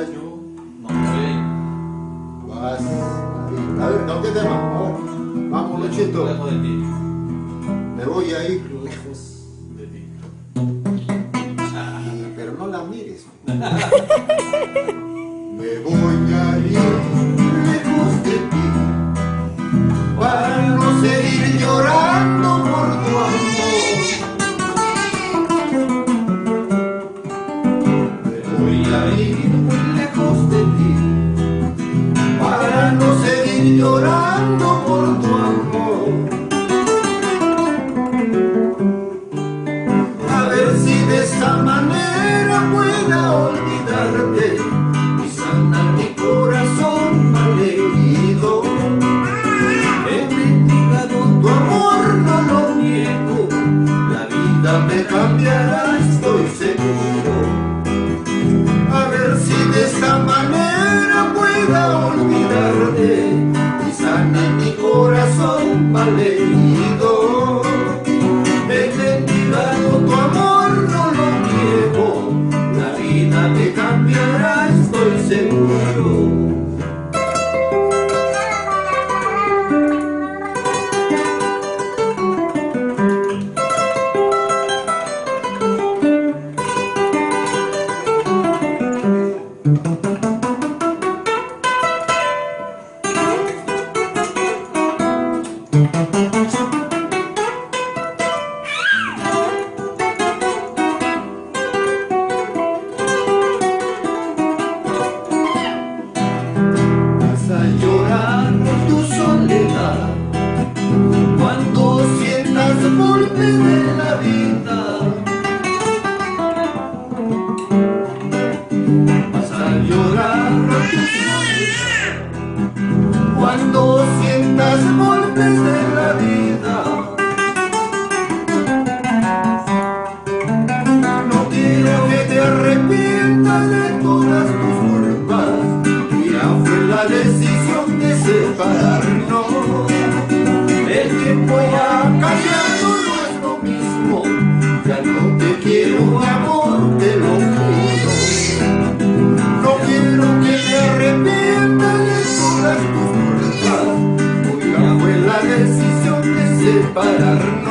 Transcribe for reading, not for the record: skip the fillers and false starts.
extraño. No sé. Vas. A ver, ¿no qué tema? Vamos, Luchito. Lejos de ti. Me voy a ir lejos De ti. pero no la mires. Me voy a ir lejos de ti para no seguir llorando por tu amor. Me voy a ir muy lejos de ti para no seguir llorando por tu amor. A ver si de esta manera pueda olvidarte y sanar mi corazón malherido. He criticado tu amor, no lo niego, la vida me cambiará, estoy seguro. A ver si de esta manera pueda olvidarte y sanar mi corazón malherido. He criticado tu amor, no lo niego, la vida me cambiará, estoy seguro. Vas a llorar tu soledad cuando sientas golpes de la vida. Vas a llorar tu soledad cuando sientas golpes de la vida. No quiero que te arrepientas de todas tus culpas, ya fue la decisión de separarnos. El tiempo ya ha cambiado, no es lo mismo, ya no te quiero, amor, te lo juro. No quiero que te arrepientas de todas tus culpas, ya fue la decisión de separarnos.